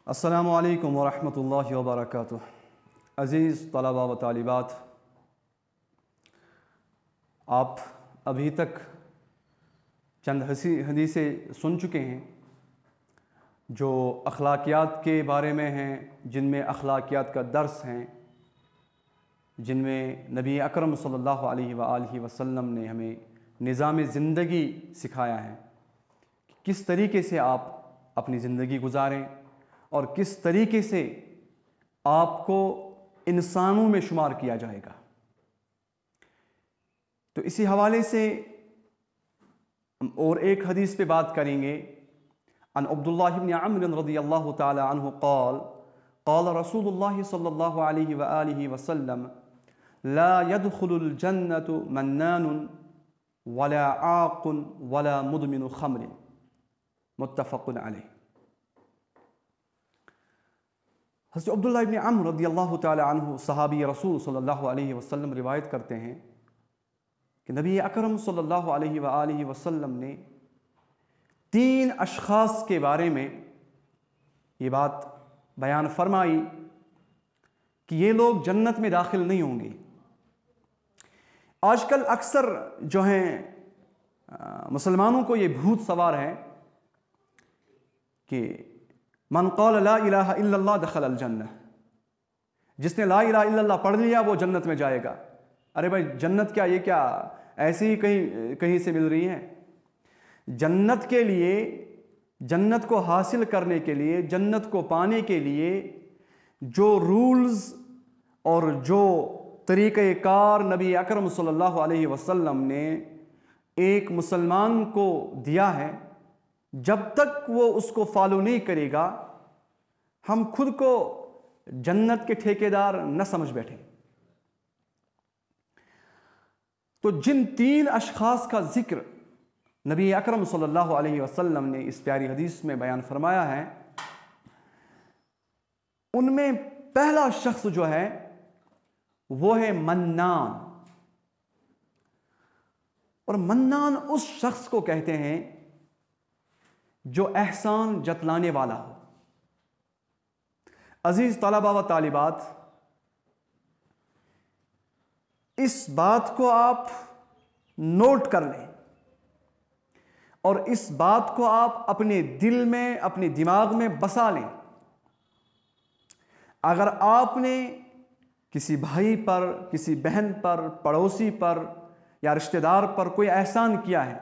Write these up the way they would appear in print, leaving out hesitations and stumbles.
السلام علیکم ورحمۃ اللہ وبرکاتہ۔ عزیز طلباء و طالبات، آپ ابھی تک چند حدیثیں سن چکے ہیں جو اخلاقیات کے بارے میں ہیں، جن میں اخلاقیات کا درس ہیں، جن میں نبی اکرم صلی اللہ علیہ وآلہ وسلم نے ہمیں نظام زندگی سکھایا ہے کہ کس طریقے سے آپ اپنی زندگی گزاریں اور کس طریقے سے آپ کو انسانوں میں شمار کیا جائے گا۔ تو اسی حوالے سے اور ایک حدیث پہ بات کریں گے۔ عن عبداللہ بن عمرو رضی اللہ تعالی عنہ قال قال رسول اللہ صلی اللہ علیہ وآلہ وسلم لا يدخل الجنة منان ولا عاق ولا مدمن خمر، متفق علیہ۔ حضرت عبداللہ ابن عمرو رضی اللہ تعالی عنہ صحابی رسول صلی اللہ علیہ وسلم روایت کرتے ہیں کہ نبی اکرم صلی اللہ علیہ وآلہ وسلم نے 3 اشخاص کے بارے میں یہ بات بیان فرمائی کہ یہ لوگ جنت میں داخل نہیں ہوں گے۔ آج کل اکثر جو ہیں مسلمانوں کو یہ بھوت سوار ہے کہ من قال لا الہ الا اللہ دخل الجنہ، جس نے لا الہ الا اللہ پڑھ لیا وہ جنت میں جائے گا۔ ارے بھائی، جنت کیا یہ کیا ایسے ہی کہیں سے مل رہی ہے؟ جنت کے لیے، جنت کو حاصل کرنے کے لیے، جنت کو پانے کے لیے جو رولز اور جو طریقہ کار نبی اکرم صلی اللہ علیہ وسلم نے ایک مسلمان کو دیا ہے، جب تک وہ اس کو فالو نہیں کرے گا، ہم خود کو جنت کے ٹھیکیدار نہ سمجھ بیٹھیں۔ تو جن 3 اشخاص کا ذکر نبی اکرم صلی اللہ علیہ وسلم نے اس پیاری حدیث میں بیان فرمایا ہے، ان میں پہلا شخص جو ہے وہ ہے منان۔ اور منان اس شخص کو کہتے ہیں جو احسان جتلانے والا ہو۔ عزیز طلباء و طالبات، اس بات کو آپ نوٹ کر لیں اور اس بات کو آپ اپنے دل میں، اپنے دماغ میں بسا لیں۔ اگر آپ نے کسی بھائی پر، کسی بہن پر، پڑوسی پر یا رشتہ دار پر کوئی احسان کیا ہے،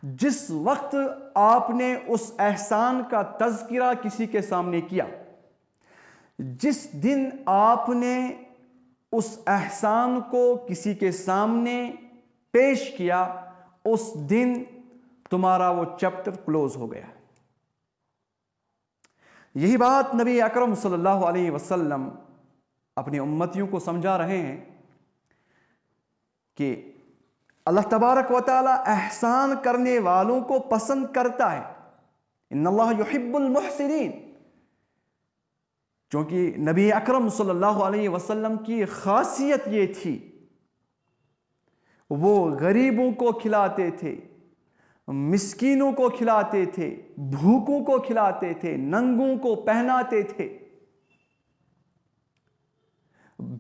جس وقت آپ نے اس احسان کا تذکرہ کسی کے سامنے کیا، جس دن آپ نے اس احسان کو کسی کے سامنے پیش کیا، اس دن تمہارا وہ چیپٹر کلوز ہو گیا۔ یہی بات نبی اکرم صلی اللہ علیہ وسلم اپنی امتیوں کو سمجھا رہے ہیں کہ اللہ تبارک و تعالی احسان کرنے والوں کو پسند کرتا ہے۔ ان اللہ یحب المحسنین، چونکہ نبی اکرم صلی اللہ علیہ وسلم کی خاصیت یہ تھی، وہ غریبوں کو کھلاتے تھے، مسکینوں کو کھلاتے تھے، بھوکوں کو کھلاتے تھے، ننگوں کو پہناتے تھے،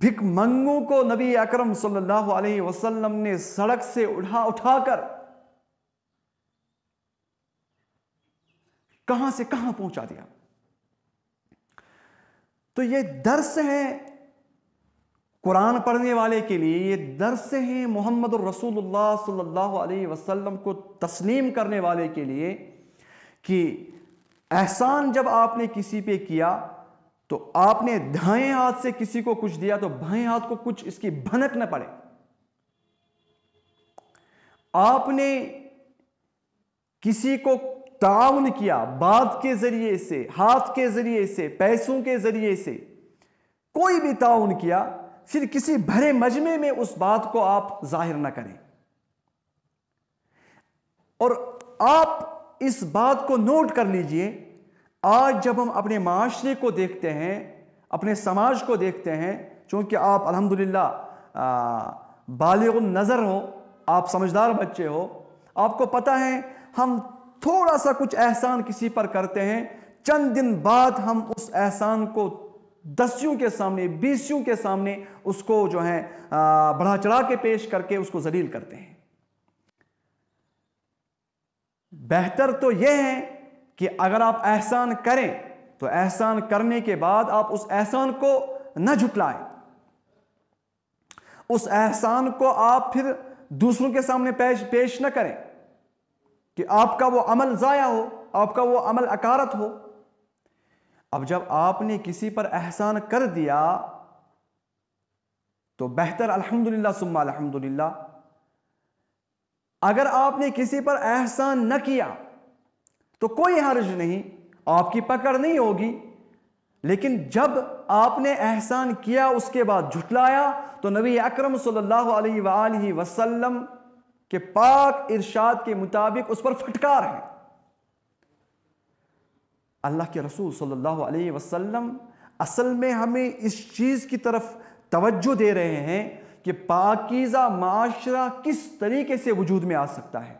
بھک منگوں کو نبی اکرم صلی اللہ علیہ وسلم نے سڑک سے اٹھا کر کہاں سے کہاں پہنچا دیا۔ تو یہ درس ہے قرآن پڑھنے والے کے لیے، یہ درس ہے محمد الرسول اللہ صلی اللہ علیہ وسلم کو تسلیم کرنے والے کے لیے کہ احسان جب آپ نے کسی پہ کیا تو آپ نے دائیں ہاتھ سے کسی کو کچھ دیا تو بائیں ہاتھ کو کچھ اس کی بھنک نہ پڑے۔ آپ نے کسی کو تعاون کیا، بات کے ذریعے سے، ہاتھ کے ذریعے سے، پیسوں کے ذریعے سے، کوئی بھی تعاون کیا، پھر کسی بھرے مجمع میں اس بات کو آپ ظاہر نہ کریں۔ اور آپ اس بات کو نوٹ کر لیجئے، آج جب ہم اپنے معاشرے کو دیکھتے ہیں، اپنے سماج کو دیکھتے ہیں، چونکہ آپ الحمدللہ بالغ النظر ہو، آپ سمجھدار بچے ہو، آپ کو پتہ ہے ہم تھوڑا سا کچھ احسان کسی پر کرتے ہیں چند دن بعد ہم اس احسان کو 10 کے سامنے 20 کے سامنے اس کو جو ہے بڑھا چڑھا کے پیش کر کے اس کو ذلیل کرتے ہیں۔ بہتر تو یہ ہے کہ اگر آپ احسان کریں تو احسان کرنے کے بعد آپ اس احسان کو نہ جھٹلائیں، اس احسان کو آپ پھر دوسروں کے سامنے پیش نہ کریں کہ آپ کا وہ عمل ضائع ہو، آپ کا وہ عمل اکارت ہو۔ اب جب آپ نے کسی پر احسان کر دیا تو بہتر الحمدللہ ثم الحمدللہ۔ اگر آپ نے کسی پر احسان نہ کیا تو کوئی حرج نہیں، آپ کی پکڑ نہیں ہوگی، لیکن جب آپ نے احسان کیا اس کے بعد جھٹلایا تو نبی اکرم صلی اللہ علیہ وآلہ وسلم کے پاک ارشاد کے مطابق اس پر پھٹکار ہے۔ اللہ کے رسول صلی اللہ علیہ وسلم اصل میں ہمیں اس چیز کی طرف توجہ دے رہے ہیں کہ پاکیزہ معاشرہ کس طریقے سے وجود میں آ سکتا ہے۔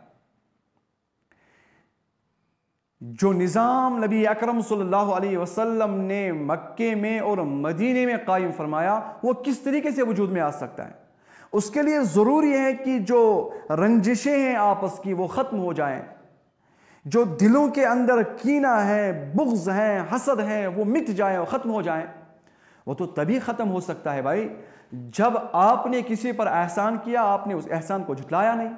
جو نظام نبی اکرم صلی اللہ علیہ وسلم نے مکے میں اور مدینے میں قائم فرمایا وہ کس طریقے سے وجود میں آ سکتا ہے۔ اس کے لیے ضروری ہے کہ جو رنجشیں ہیں آپس کی وہ ختم ہو جائیں، جو دلوں کے اندر کینہ ہے، بغض ہے، حسد ہے، وہ مٹ جائیں اور ختم ہو جائیں۔ وہ تو تبھی ختم ہو سکتا ہے بھائی جب آپ نے کسی پر احسان کیا، آپ نے اس احسان کو جھٹلایا نہیں۔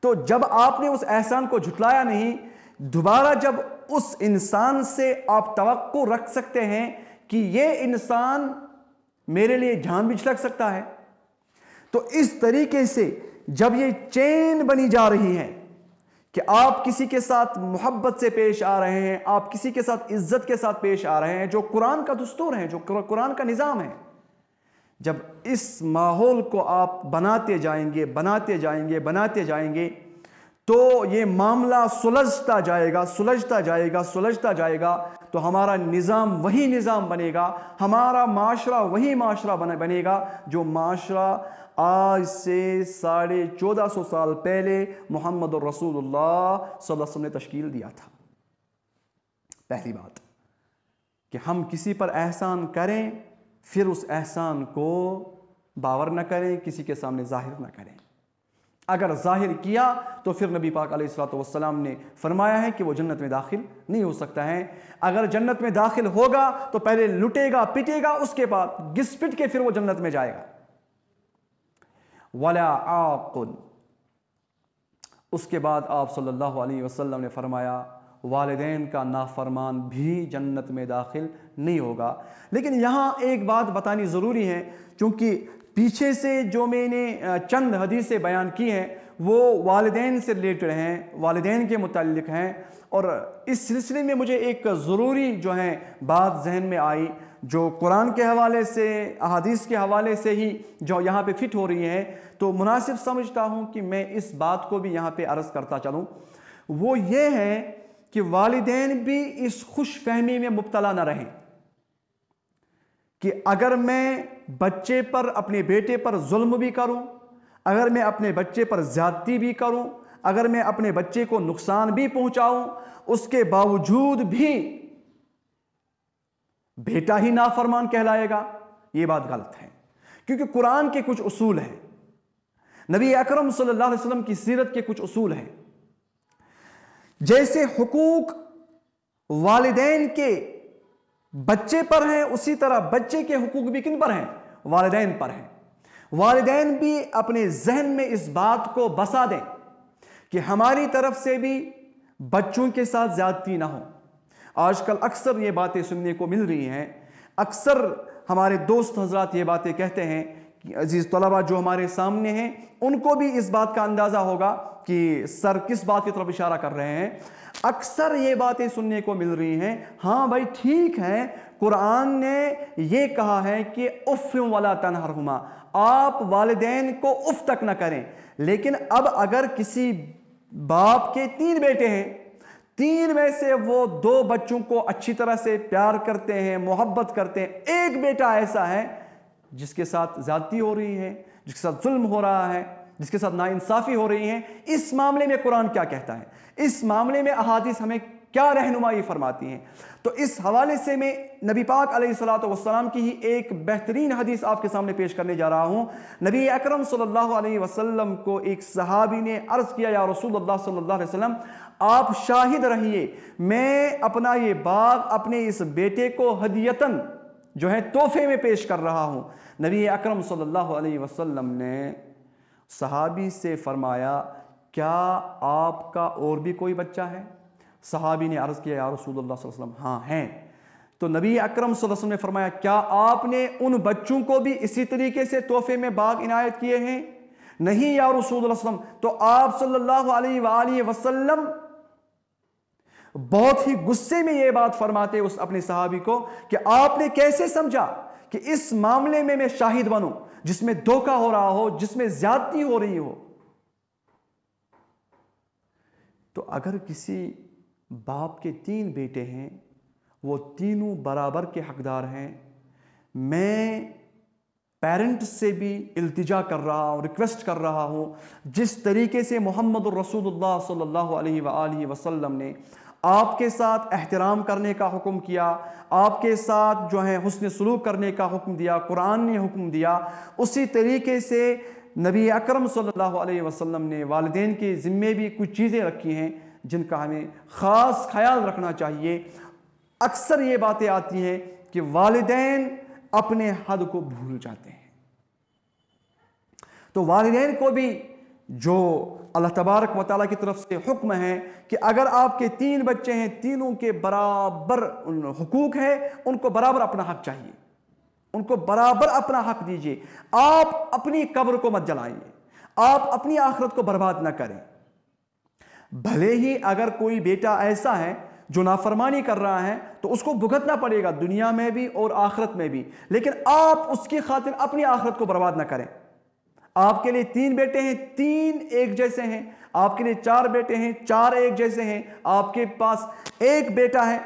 تو جب آپ نے اس احسان کو جھٹلایا نہیں، دوبارہ جب اس انسان سے آپ توقع رکھ سکتے ہیں کہ یہ انسان میرے لیے جان بھی چھلک سکتا ہے، تو اس طریقے سے جب یہ چین بنی جا رہی ہے کہ آپ کسی کے ساتھ محبت سے پیش آ رہے ہیں، آپ کسی کے ساتھ عزت کے ساتھ پیش آ رہے ہیں، جو قرآن کا دستور ہے، جو قرآن کا نظام ہے، جب اس ماحول کو آپ بناتے جائیں گے تو یہ معاملہ سلجھتا جائے گا تو ہمارا نظام وہی نظام بنے گا، ہمارا معاشرہ وہی معاشرہ بنے گا جو معاشرہ آج سے 1450 سال پہلے محمد رسول اللہ صلی اللہ علیہ وسلم نے تشکیل دیا تھا۔ پہلی بات کہ ہم کسی پر احسان کریں پھر اس احسان کو باور نہ کریں، کسی کے سامنے ظاہر نہ کریں۔ اگر ظاہر کیا تو پھر نبی پاک علیہ الصلوۃ والسلام نے فرمایا ہے کہ وہ جنت میں داخل نہیں ہو سکتا ہے۔ اگر جنت میں داخل ہوگا تو پہلے لٹے گا، پٹے گا، اس کے بعد گھس پٹ کے پھر وہ جنت میں جائے گا۔ وَلَا عَاقٌ، اس کے بعد آپ صلی اللہ علیہ وسلم نے فرمایا والدین کا نافرمان بھی جنت میں داخل نہیں ہوگا۔ لیکن یہاں ایک بات بتانی ضروری ہے، چونکہ پیچھے سے جو میں نے چند حدیثیں بیان کی ہیں وہ والدین سے ریلیٹڈ ہیں، والدین کے متعلق ہیں، اور اس سلسلے میں مجھے ایک ضروری جو ہے بات ذہن میں آئی جو قرآن کے حوالے سے، احادیث کے حوالے سے ہی جو یہاں پہ فٹ ہو رہی ہے، تو مناسب سمجھتا ہوں کہ میں اس بات کو بھی یہاں پہ عرض کرتا چلوں۔ وہ یہ ہے کہ والدین بھی اس خوش فہمی میں مبتلا نہ رہیں کہ اگر میں بچے پر، اپنے بیٹے پر ظلم بھی کروں، اگر میں اپنے بچے پر زیادتی بھی کروں، اگر میں اپنے بچے کو نقصان بھی پہنچاؤں، اس کے باوجود بھی بیٹا ہی نافرمان کہلائے گا، یہ بات غلط ہے۔ کیونکہ قرآن کے کچھ اصول ہیں، نبی اکرم صلی اللہ علیہ وسلم کی سیرت کے کچھ اصول ہیں۔ جیسے حقوق والدین کے بچے پر ہیں، اسی طرح بچے کے حقوق بھی کن پر ہیں؟ والدین پر ہیں۔ والدین بھی اپنے ذہن میں اس بات کو بسا دیں کہ ہماری طرف سے بھی بچوں کے ساتھ زیادتی نہ ہو۔ آج کل اکثر یہ باتیں سننے کو مل رہی ہیں، اکثر ہمارے دوست حضرات یہ باتیں کہتے ہیں کہ عزیز طلبہ جو ہمارے سامنے ہیں ان کو بھی اس بات کا اندازہ ہوگا کہ سر کس بات کی طرف اشارہ کر رہے ہیں۔ اکثر یہ باتیں سننے کو مل رہی ہیں، ہاں بھائی ٹھیک ہے، قرآن نے یہ کہا ہے کہ اف ولا تنہرہما، آپ والدین کو اف تک نہ کریں، لیکن اب اگر کسی باپ کے 3 بیٹے ہیں، 3 میں سے وہ 2 بچوں کو اچھی طرح سے پیار کرتے ہیں، محبت کرتے ہیں، ایک بیٹا ایسا ہے جس کے ساتھ زیادتی ہو رہی ہے، جس کے ساتھ ظلم ہو رہا ہے، جس کے ساتھ ناانصافی ہو رہی ہے، اس معاملے میں قرآن کیا کہتا ہے؟ اس معاملے میں احادیث ہمیں کیا رہنمائی فرماتی ہیں۔ تو اس حوالے سے میں نبی پاک علیہ الصلوۃ والسلام کی ہی ایک بہترین حدیث آپ کے سامنے پیش کرنے جا رہا ہوں۔ نبی اکرم صلی اللہ علیہ وسلم کو ایک صحابی نے عرض کیا، یا رسول اللہ صلی اللہ علیہ وسلم آپ شاہد رہیے، میں اپنا یہ باغ اپنے اس بیٹے کو ہدیتاً جو ہے تحفے میں پیش کر رہا ہوں۔ نبی اکرم صلی اللہ علیہ وسلم نے صحابی سے فرمایا کیا آپ کا اور بھی کوئی بچہ ہے؟ صحابی نے عرض کیا یا رسول اللہ صلی اللہ علیہ وسلم ہاں ہیں۔ تو نبی اکرم صلی اللہ علیہ وسلم نے فرمایا کیا آپ نے ان بچوں کو بھی اسی طریقے سے تحفے میں باغ عنایت کیے ہیں؟ نہیں یا رسول اللہ صلی اللہ علیہ وسلم۔ تو آپ صلی اللہ علیہ وآلہ وسلم بہت ہی غصے میں یہ بات فرماتے اس اپنے صحابی کو کہ آپ نے کیسے سمجھا کہ اس معاملے میں میں شاہد بنوں جس میں دھوکہ ہو رہا ہو، جس میں زیادتی ہو رہی ہو۔ تو اگر کسی باپ کے 3 بیٹے ہیں، وہ تینوں برابر کے حقدار ہیں، میں پیرنٹ سے بھی التجا کر رہا ہوں، ریکویسٹ کر رہا ہوں، جس طریقے سے محمد الرسول اللہ صلی اللہ علیہ وآلہ وسلم نے آپ کے ساتھ احترام کرنے کا حکم کیا، آپ کے ساتھ جو ہے حسن سلوک کرنے کا حکم دیا، قرآن نے حکم دیا، اسی طریقے سے نبی اکرم صلی اللہ علیہ وسلم نے والدین کے ذمے بھی کچھ چیزیں رکھی ہیں جن کا ہمیں خاص خیال رکھنا چاہیے۔ اکثر یہ باتیں آتی ہیں کہ والدین اپنے حد کو بھول جاتے ہیں، تو والدین کو بھی جو اللہ تبارک و تعالیٰ کی طرف سے حکم ہے کہ اگر آپ کے 3 بچے ہیں، تینوں کے برابر حقوق ہیں، ان کو برابر اپنا حق چاہیے، ان کو برابر اپنا حق دیجیے۔ آپ اپنی قبر کو مت جلائیے، آپ اپنی آخرت کو برباد نہ کریں۔ بھلے ہی اگر کوئی بیٹا ایسا ہے جو نافرمانی کر رہا ہے تو اس کو بھگتنا پڑے گا دنیا میں بھی اور آخرت میں بھی، لیکن آپ اس کی خاطر اپنی آخرت کو برباد نہ کریں۔ آپ کے لیے 3 بیٹے ہیں، 3 ایک جیسے ہیں، آپ کے لیے 4 بیٹے ہیں، 4 ایک جیسے ہیں، آپ کے پاس 1 بیٹا ہے،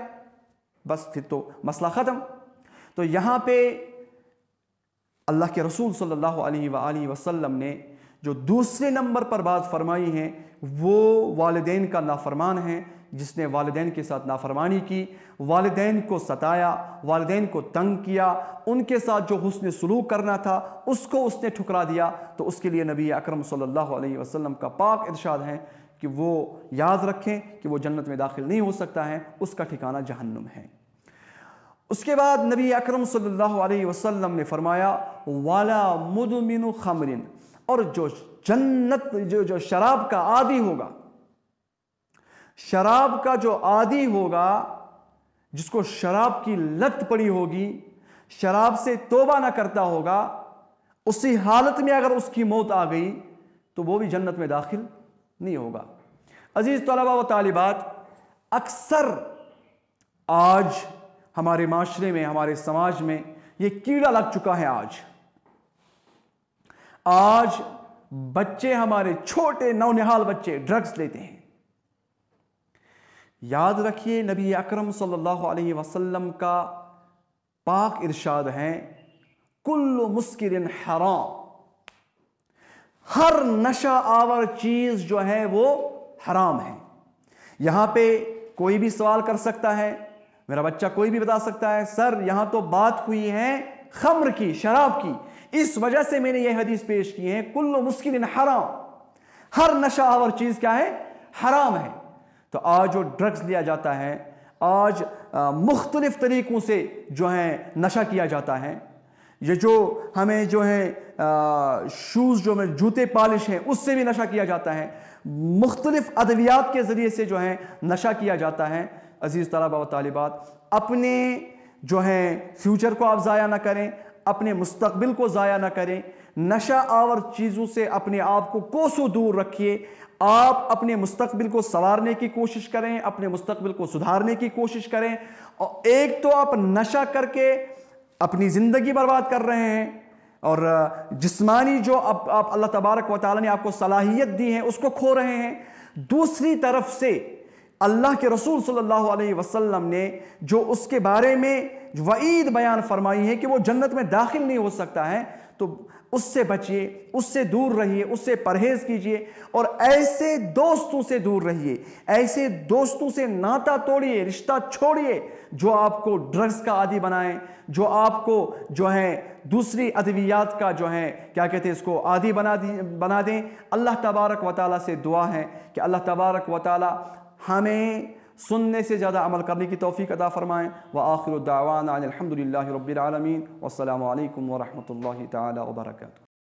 بس پھر تو مسئلہ ختم۔ تو یہاں پہ اللہ کے رسول صلی اللہ علیہ وآلہ وسلم نے جو دوسرے نمبر پر بات فرمائی ہے وہ والدین کا نافرمان ہے، جس نے والدین کے ساتھ نافرمانی کی، والدین کو ستایا، والدین کو تنگ کیا، ان کے ساتھ جو حسن سلوک کرنا تھا اس کو اس نے ٹھکرا دیا، تو اس کے لیے نبی اکرم صلی اللہ علیہ وسلم کا پاک ارشاد ہے کہ وہ یاد رکھیں کہ وہ جنت میں داخل نہیں ہو سکتا ہے، اس کا ٹھکانہ جہنم ہے۔ اس کے بعد نبی اکرم صلی اللہ علیہ وسلم نے فرمایا والا مدمن خمر، اور جو شراب کا عادی ہوگا، شراب کا جو عادی ہوگا، جس کو شراب کی لت پڑی ہوگی، شراب سے توبہ نہ کرتا ہوگا، اسی حالت میں اگر اس کی موت آ گئی تو وہ بھی جنت میں داخل نہیں ہوگا۔ عزیز طلباء و طالبات، اکثر آج ہمارے معاشرے میں، ہمارے سماج میں یہ کیڑا لگ چکا ہے۔ آج بچے، ہمارے چھوٹے نونہال بچے ڈرگز لیتے ہیں۔ یاد رکھیے نبی اکرم صلی اللہ علیہ وسلم کا پاک ارشاد ہے کل مسکر حرام، ہر نشہ آور چیز جو ہے وہ حرام ہے۔ یہاں پہ کوئی بھی سوال کر سکتا ہے، میرا بچہ کوئی بھی بتا سکتا ہے سر یہاں تو بات ہوئی ہے خمر کی، شراب کی، اس وجہ سے میں نے یہ حدیث پیش کی ہے کل مسکر حرام، ہر نشہ آور چیز کیا ہے؟ حرام ہے۔ تو آج جو ڈرگز لیا جاتا ہے، آج مختلف طریقوں سے جو ہے نشہ کیا جاتا ہے، یہ جو ہمیں جو ہے شوز جو میں جوتے پالش ہیں اس سے بھی نشہ کیا جاتا ہے، مختلف ادویات کے ذریعے سے جو ہے نشہ کیا جاتا ہے۔ عزیز طلباء و طالبات، اپنے جو ہے فیوچر کو آپ ضائع نہ کریں، اپنے مستقبل کو ضائع نہ کریں، نشہ آور چیزوں سے اپنے آپ کو کوسوں دور رکھیے۔ آپ اپنے مستقبل کو سنوارنے کی کوشش کریں، اپنے مستقبل کو سدھارنے کی کوشش کریں، اور ایک تو آپ نشہ کر کے اپنی زندگی برباد کر رہے ہیں، اور جسمانی جو آپ اللہ تبارک و تعالیٰ نے آپ کو صلاحیت دی ہے اس کو کھو رہے ہیں۔ دوسری طرف سے اللہ کے رسول صلی اللہ علیہ وسلم نے جو اس کے بارے میں وعید بیان فرمائی ہے کہ وہ جنت میں داخل نہیں ہو سکتا ہے، تو اس سے بچیے، اس سے دور رہیے، اس سے پرہیز کیجیے، اور ایسے دوستوں سے دور رہیے، ایسے دوستوں سے ناتا توڑیے، رشتہ چھوڑیے جو آپ کو ڈرگز کا عادی بنائیں، جو آپ کو جو ہے دوسری ادویات کا جو ہے کیا کہتے ہیں اس کو عادی بنا دیں۔ اللہ تبارک و تعالیٰ سے دعا ہے کہ اللہ تبارک و تعالیٰ ہمیں سننے سے زیادہ عمل کرنے کی توفیق عطا فرمائیں۔ وآخر الدعوانا ان الحمد للہ رب العالمین، والسلام علیکم ورحمۃ اللہ تعالیٰ وبرکاتہ۔